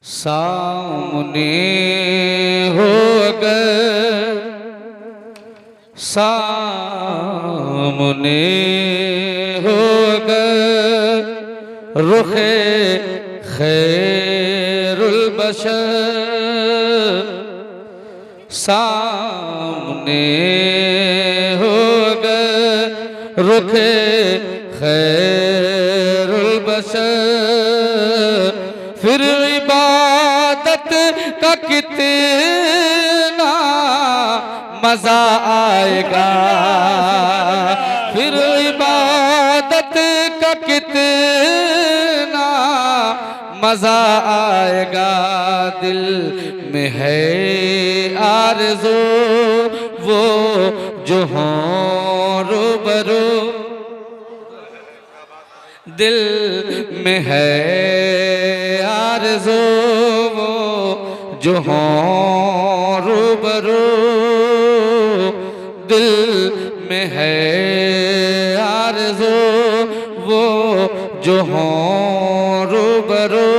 सामने हो अगर सामने हो अगर रुखे खैरुल बशर सामने हो अगर रुखे खैरुल बशर फिर इबादत का कितना मजा आएगा, फिर इबादत का कितना मजा आएगा। दिल में है आरज़ू वो जो हों रूबरू, दिल में है आरज़ू वो जो हों रूबरू, दिल में है आरज़ू वो जो हों रूबरू।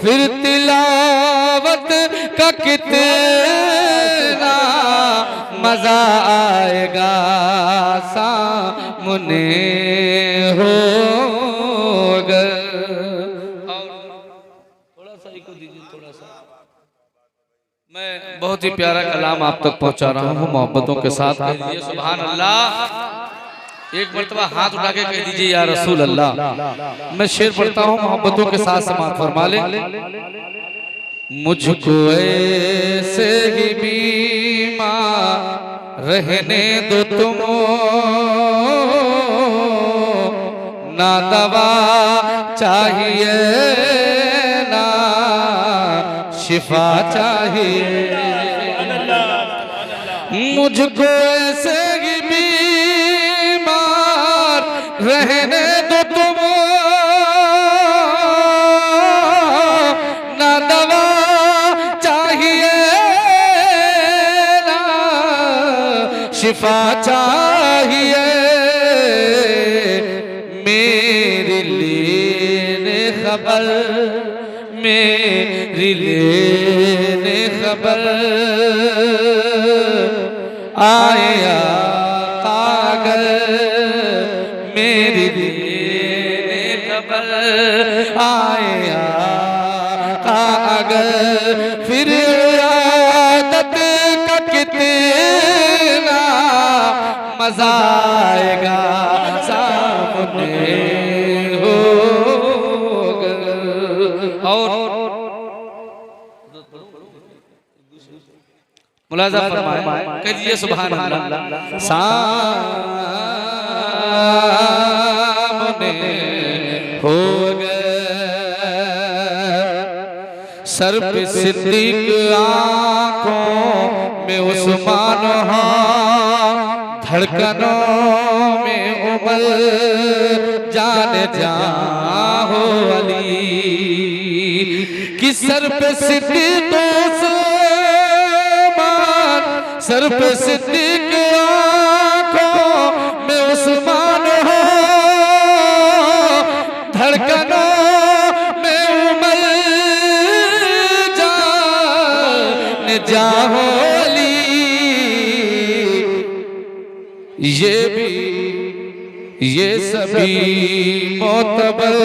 फिर तिलावत का कितना मजा आएगा, सामने हो अगर। थोड़ा सा इको दीजिए, थोड़ा सा। मैं बहुत ही प्यारा कलाम आप तक पहुंचा रहा हूँ मोहब्बतों के साथ। कह दीजिए सुभान अल्लाह। एक मर्तबा हाथ उठा के कह दीजिए या रसूल अल्लाह। मैं शेर पढ़ता हूँ मोहब्बतों के साथ, समाअत फरमा ले। मुझको ऐसे ही बीमार रहने दो तुम, ना दवा चाहिए ना शिफा चाहिए। मुझको ऐसे ही बीमार रहने दो तुम, ना दवा चाहिए ना शिफा चाहिए। मेरे लिए खबर, मेरे लिए खबर आया कागर, मेरे लिए खबर आया कागर। फिर आदत का कितना मजा आएगा, सामने हो और मुलाजा फरमाए। कहिए सुभान अल्लाह। सामने हो गए सर पे सिद्दीक, आंखों में उस्मान, धड़कनों में उमर, जाने जा हो अली कि सर पे सिद्दीक, सर पे सिद्दीक, आंखों में उस्मान हो, धड़कनों में उमर, जाने जा हो अली। ये भी ये सभी मोतबर,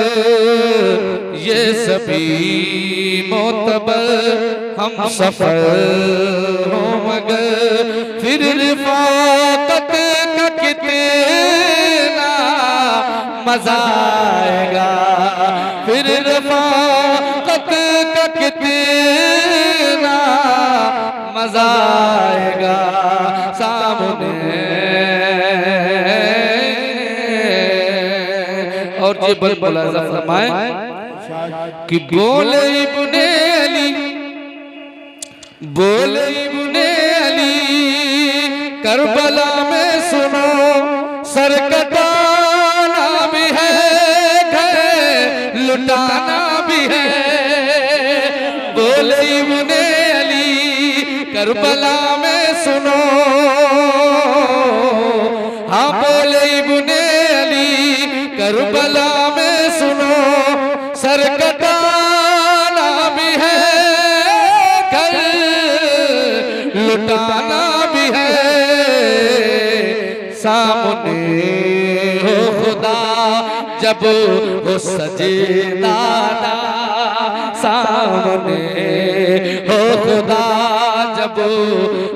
ये सभी मोतबर हम सफर हो मगर, फिर रिफाकत का कितना मजा आएगा, फिर रिफाकत का कितना मजा आएगा, सामने। और ये मुलाजा फरमाए कि बोले इब्ने अली, बोले इब्ने अली करबला में सुनो, सर कटाना भी है घर लुटाना भी है। बोले इब्ने अली करबला में सुनो, हाँ बोले इब्ने अली करबला में सुनो, सर कटा लुटाना भी है सामने हो खुदा जब हो सजदा सामने हो खुदा जब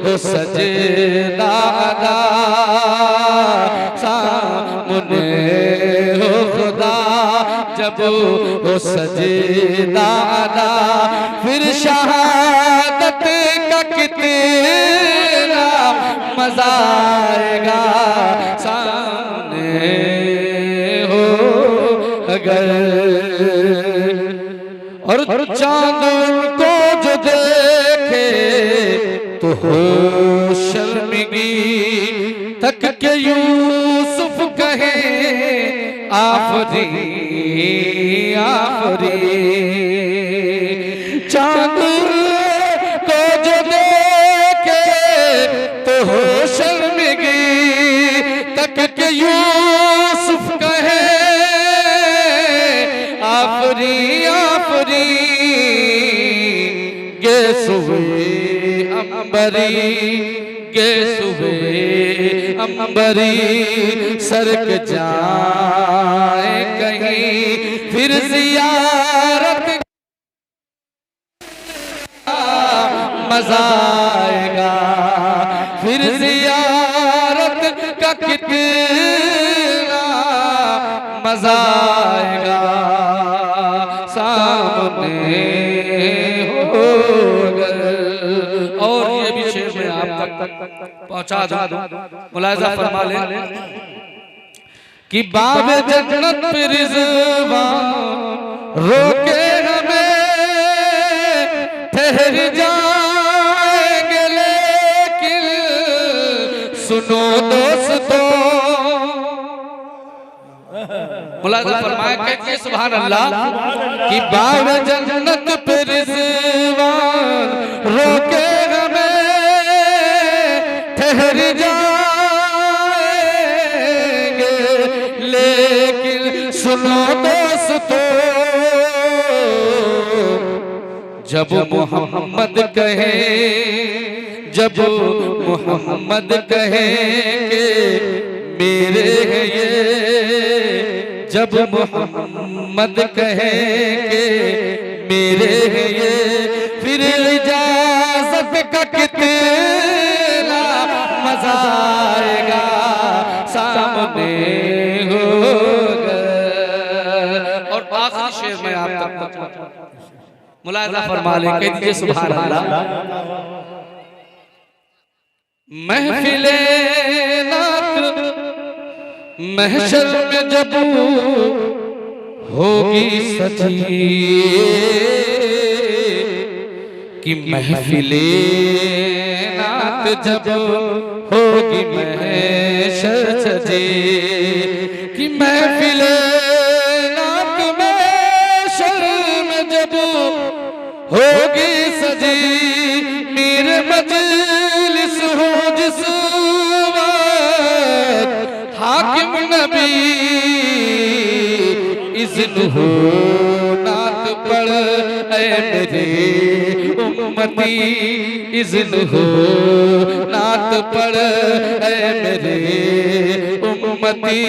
हो सजदा सामने हो खुदा जब हो सजदा फिर शहादत का कितना मजा आएगा सामने हो अगर और चांद को जो देखे तो हो शर्मिगी तक के यूसुफ कहे आफरी आफरी चांद को जो देखे तो हो शर्मिगी तक के यूसुफ कहे आफरी आफरी गे सुबह अंबरी गे सुबह अंबरी सरक जाए कहीं फिर जियारत मजा आएगा फिर जियारत का कितना मजा आएगा सामने हो और ये भी शेर में आप तक पहुंचा दूं मुलाहिजा फरमा ले कि बाब जन्नत पे रिज़वान रोके हमें ठहर जाएंगे लेकिन सुनो दोस्तों मुलाहिजा फरमाया कहते सुभान अल्लाह कि बाब जन्नत पे रिज़वान रोके हमें ठहर जाएंगे लेकिन सुनो दोस्तों जब मोहम्मद कहे जब मोहम्मद कहे कि मेरे हैं ये जब मोहम्मद कहे कि मेरे हैं ये फिर इजाजत का कितना मजा आएगा सामने होगा और आखिरी शेर में आप तक मुलाहिजा फरमा ले कह दीजिए सुभान अल्लाह महफिले नात महशर में जब होगी सजी कि महफिले नात जब होगी महशर सजी कि महफिले नात महशर में जब होगी सजी मेरे मजलिस हो जिस वक्त हाकिम नबी इज़्न हो नात पढ़ ऐ मेरे उम्मती इज़्न हो नात पढ़ ऐ मेरे उम्मती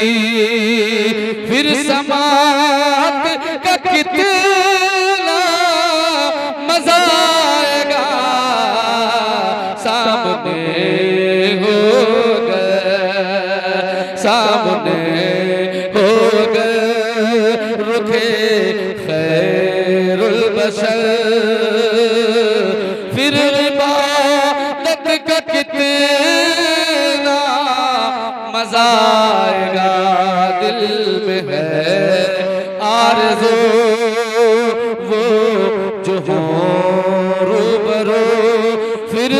फिर समात का कितना मजा आएगा सामने होगा सामने होगा रुखे खैरुल बशर फिर इबादत का कितना मजा आएगा दिल में है आरज़ू वो जो हो रूबरू फिर